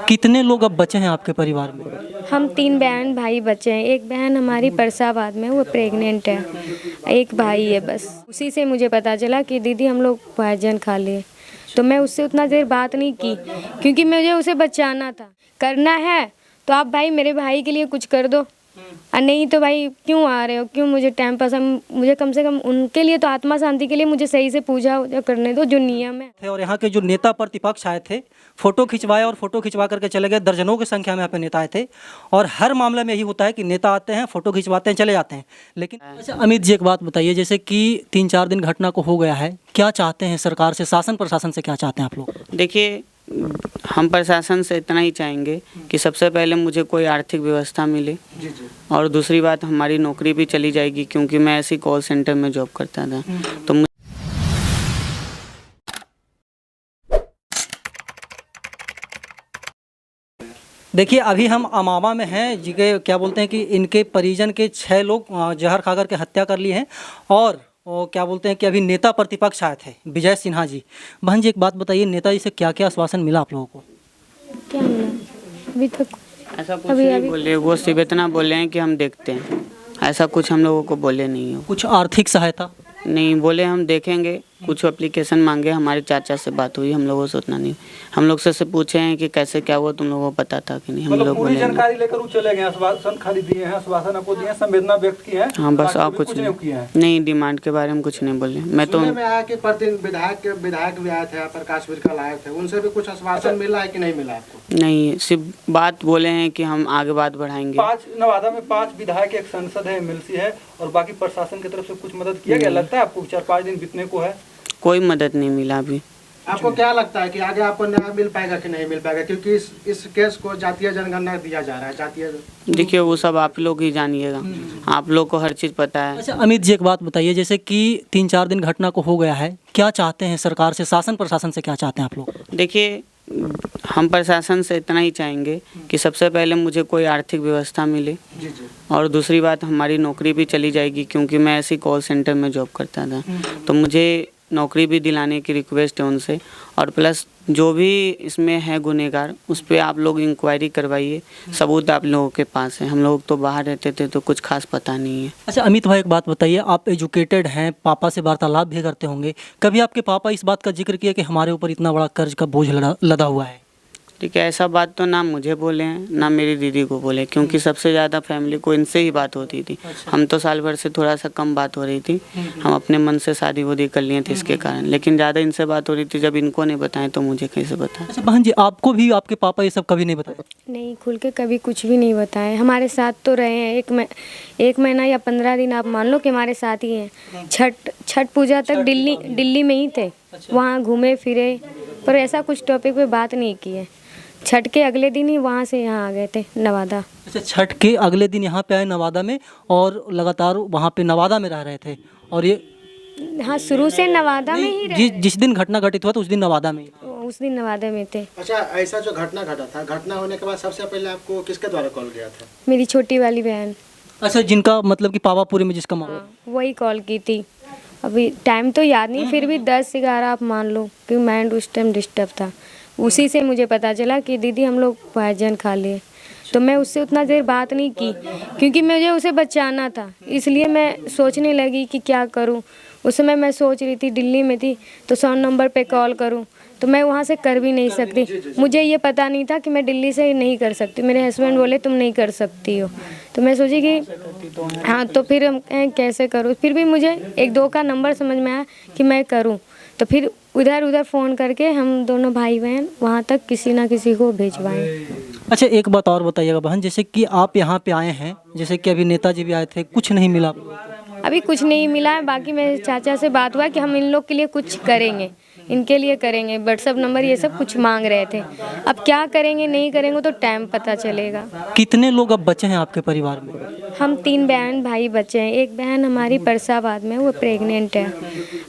कितने लोग अब बचे हैं आपके परिवार में? हम 3 बहन भाई बचे हैं। एक बहन हमारी परसाबाद में, वो प्रेग्नेंट है। एक भाई है बस। उसी से मुझे पता चला कि दीदी हम लोग भोजन खा लिए। तो मैं उससे उतना देर बात नहीं की, क्योंकि मुझे उसे बचाना था। करना है तो आप भाई मेरे भाई के लिए कुछ कर दो, और नहीं तो भाई क्यों आ रहे हो, क्यों मुझे टाइम पास। मुझे कम से कम उनके लिए तो आत्मा शांति के लिए मुझे सही से पूजा वूजा करने दो, जो नियम है। और यहाँ के जो नेता प्रतिपक्ष आए थे, फोटो खिंचवाए और फोटो खिंचवा करके चले गए। दर्जनों की संख्या में यहाँ पे नेता आए थे, और हर मामले में यही होता है कि नेता आते हैं, फोटो खिंचवाते हैं, चले जाते हैं। लेकिन अच्छा अमित जी, एक बात बताइए, जैसे कि 3-4 दिन घटना को हो गया है, क्या चाहते हैं सरकार से, शासन प्रशासन से क्या चाहते हैं आप लोग? देखिए, हम प्रशासन से इतना ही चाहेंगे कि सबसे पहले मुझे कोई आर्थिक व्यवस्था मिले, और दूसरी बात हमारी नौकरी भी चली जाएगी, क्योंकि मैं ऐसी कॉल सेंटर में जॉब करता था। तो देखिए, अभी हम अमावा में हैं जी के, क्या बोलते हैं कि इनके परिजन के 6 लोग जहर खा करके हत्या कर लिए हैं, और क्या बोलते हैं कि अभी नेता प्रतिपक्ष आए थे, विजय सिन्हा जी। बहन जी, एक बात बताइए, नेताजी से क्या क्या आश्वासन मिला आप लोगों को? क्या मिला अभी तक? ऐसा कुछ नहीं बोले, वो सिर्फ इतना बोले हैं कि हम देखते हैं। ऐसा कुछ हम लोगों को बोले नहीं हो। कुछ आर्थिक सहायता नहीं बोले, हम देखेंगे। कुछ एप्लीकेशन मांगे, हमारे चाचा से बात हुई, हम लोगों से उतना नहीं। हम लोग से पूछे हैं कि कैसे क्या हुआ, तुम लोगों को पता था कि नहीं? हम लोग पूरी जानकारी लेकर वो चले गए, आश्वासन खाली दिए हैं, आश्वासन आपको दिए हैं, संवेदना व्यक्त की है। हाँ बस, आप कुछ नहीं, डिमांड के बारे में कुछ नहीं बोले। मैं तो आया कि प्रतिदिन विधायक भी आए थे, प्रकाश बिरकल आए थे, उनसे भी कुछ आश्वासन मिला है कि नहीं मिला आपको? नहीं, सिर्फ बात बोले हैं कि हम आगे बात बढ़ाएंगे। नवादा में 5 विधायक, एक सांसद है, एमएलसी है, और बाकी प्रशासन की तरफ से कुछ मदद किया गया? लगता है आपको 4-5 दिन बीतने को है, कोई मदद नहीं मिला अभी। आपको क्या लगता है कि आगे आपको न्याय मिल पाएगा कि नहीं मिल पाएगा, क्योंकि इस केस को जातीय जनगणना दिया जा रहा है, जातीय? देखिए, वो सब आप लोग ही जानिएगा, आप लोग को हर चीज़ पता है। अच्छा अमित जी, एक बात बताइए, जैसे कि 3-4 दिन घटना को हो गया है, क्या चाहते हैं सरकार से, शासन प्रशासन से क्या चाहते हैं आप लोग? देखिए, हम प्रशासन से इतना ही चाहेंगे कि सबसे पहले मुझे कोई आर्थिक व्यवस्था मिले, और दूसरी बात हमारी नौकरी भी चली जाएगी, क्योंकि मैं ऐसी कॉल सेंटर में जॉब करता था। तो मुझे नौकरी भी दिलाने की रिक्वेस्ट है उनसे, और प्लस जो भी इसमें है गुनहगार, उस पर आप लोग इंक्वायरी करवाइए। सबूत आप लोगों के पास है, हम लोग तो बाहर रहते थे तो कुछ खास पता नहीं है। अच्छा अमित भाई, एक बात बताइए, आप एजुकेटेड हैं, पापा से वार्तालाप भी करते होंगे, कभी आपके पापा इस बात का जिक्र किया कि हमारे ऊपर इतना बड़ा कर्ज का बोझ लदा हुआ है? ठीक है, ऐसा बात तो ना मुझे बोले हैं ना मेरी दीदी को बोले, क्योंकि सबसे ज़्यादा फैमिली को इनसे ही बात होती थी। हम तो साल भर से थोड़ा सा कम बात हो रही थी, हम अपने मन से शादी वादी कर लिए थे इसके कारण, लेकिन ज़्यादा इनसे बात हो रही थी। जब इनको नहीं बताएं तो मुझे कैसे बताएं? अच्छा बहन जी, आपको भी आपके पापा ये सब कभी नहीं बताया? नहीं, खुल के कभी कुछ भी नहीं बताए। हमारे साथ तो रहे हैं, 1 महीना या 15 दिन आप मान लो कि हमारे साथ ही हैं। छठ पूजा तक दिल्ली में ही थे, वहाँ घूमे फिरे, पर ऐसा कुछ टॉपिक पे बात नहीं की है। छठ के अगले दिन ही वहाँ से यहाँ आ गए थे नवादा। अच्छा, छठ के अगले दिन यहाँ पे आए नवादा में, और लगातार वहाँ पे नवादा में रह रहे थे? और ये हाँ, शुरू से नवादा में ही रहे। जिस दिन घटना घटित हुआ था उस दिन नवादा में? उस दिन नवादा में थे। अच्छा, ऐसा जो घटना घटा था, घटना होने के बाद सबसे पहले आपको किसके द्वारा कॉल गया था? मेरी छोटी वाली बहन। अच्छा, जिनका मतलब कि पावापुरी में जिसका मामला? हाँ, वही कॉल की थी। अभी टाइम तो याद नहीं, फिर भी 10-11 आप मान लो, कि माइंड उस टाइम डिस्टर्ब था। उसी से मुझे पता चला कि दीदी हम लोग भोजन खा लिए। तो मैं उससे उतना देर बात नहीं की, क्योंकि मुझे उसे बचाना था। इसलिए मैं सोचने लगी कि क्या करूं। उस समय मैं सोच रही थी, दिल्ली में थी, तो 100 नंबर पे कॉल करूं, तो मैं वहां से कर भी नहीं सकती। मुझे ये पता नहीं था कि मैं दिल्ली से नहीं कर सकती। मेरे हस्बैंड बोले तुम नहीं कर सकती हो, तो मैं सोची कि हाँ, तो फिर हम कैसे करूँ। फिर भी मुझे 1-2 का नंबर समझ में आया कि मैं करूँ, तो फिर उधर फ़ोन करके हम दोनों भाई बहन वहाँ तक किसी ना किसी को भिजवाएं। अच्छा, एक बात और बताइएगा बहन, जैसे कि आप यहाँ पे आए हैं, जैसे कि अभी नेताजी भी आए थे, कुछ नहीं मिला? अभी कुछ नहीं मिला है। बाकी मेरे चाचा से बात हुआ कि हम इन लोग के लिए कुछ करेंगे, इनके लिए करेंगे। व्हाट्सएप नंबर ये सब कुछ मांग रहे थे। अब क्या करेंगे नहीं करेंगे तो टाइम पता चलेगा। कितने लोग अब बचे हैं आपके परिवार में? हम 3 बहन भाई बचे हैं। एक बहन हमारी परसाबाद में, वो प्रेग्नेंट है।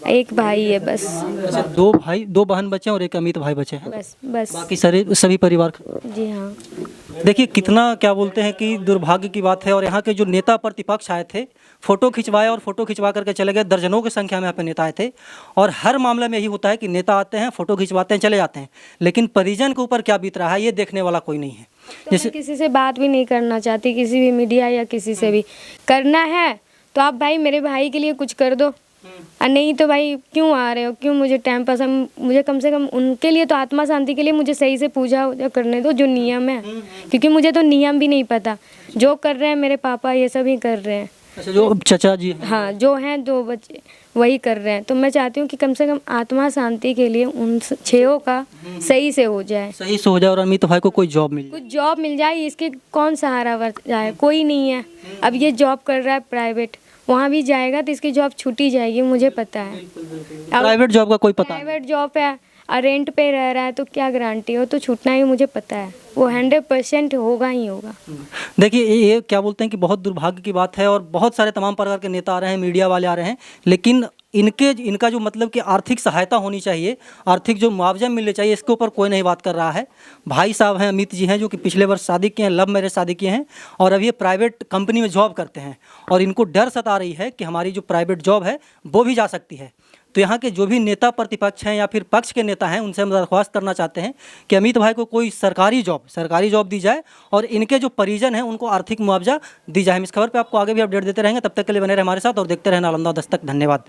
एक भाई है बस। अच्छा, 2 बहन बचे हैं और एक अमित भाई बचे हैं? बस। बाकी सभी परिवार? जी हाँ। देखिए कितना क्या बोलते हैं कि दुर्भाग्य की बात है। और यहाँ के जो नेता प्रतिपक्ष आए थे, फ़ोटो खिंचवाए और फ़ोटो खिंचवा करके चले गए। दर्जनों की संख्या में यहाँ पे नेता आए थे। और हर मामले में यही होता है कि नेता आते हैं, फ़ोटो खिंचवाते हैं, चले जाते हैं, लेकिन परिजन के ऊपर क्या बीत रहा है ये देखने वाला कोई नहीं है। तो मैं किसी से बात भी नहीं करना चाहती, किसी भी मीडिया या किसी से भी। करना है तो आप भाई मेरे भाई के लिए कुछ कर दो, और नहीं तो भाई क्यों आ रहे हो, क्यों मुझे टाइम पास। मुझे कम से कम उनके लिए तो आत्मा शांति के लिए मुझे सही से पूजा वूजा करने दो, जो नियम है, क्योंकि मुझे तो नियम भी नहीं पता। जो कर रहे हैं मेरे पापा ये सब ही कर रहे हैं। अच्छा, जो चचा जी हैं। हाँ, जो हैं दो बच्चे वही कर रहे हैं। तो मैं चाहती हूँ कि कम से कम आत्मा शांति के लिए उन छेओं का सही से हो जाए, सही से हो जाए और अमित भाई को कोई जॉब मिल जाए। कुछ जॉब मिल जाए। इसके कौन सहारा बन जाए, कोई नहीं है। अब ये जॉब कर रहा है प्राइवेट, वहाँ भी जाएगा तो इसकी जॉब छूटी जाएगी, मुझे पता है। अब प्राइवेट जॉब का कोई पता नहीं। प्राइवेट जॉब है और रेंट पे रह रहा है तो क्या गारंटी हो, तो छूटना ही मुझे पता है। वो 100% होगा ही होगा। देखिए ये क्या बोलते हैं कि बहुत दुर्भाग्य की बात है। और बहुत सारे तमाम प्रकार के नेता आ रहे हैं, मीडिया वाले आ रहे हैं, लेकिन इनका जो मतलब कि आर्थिक सहायता होनी चाहिए, आर्थिक जो मुआवजा मिलने चाहिए, इसके ऊपर कोई नहीं बात कर रहा है। भाई साहब हैं, अमित जी हैं, जो कि पिछले वर्ष शादी किए हैं, लव मैरिज शादी किए हैं, और अब ये प्राइवेट कंपनी में जॉब करते हैं। और इनको डर सता रही है कि हमारी जो प्राइवेट जॉब है वो भी जा सकती है। तो यहाँ के जो भी नेता प्रतिपक्ष हैं या फिर पक्ष के नेता हैं, उनसे हम दरख्वास्त करना चाहते हैं कि अमित भाई को कोई सरकारी जॉब दी जाए और इनके जो परिजन हैं उनको आर्थिक मुआवजा दी जाए। हम इस खबर पे आपको आगे भी अपडेट देते रहेंगे। तब तक के लिए बने रहे हमारे साथ और देखते रहें नालंदा दस्तक। धन्यवाद।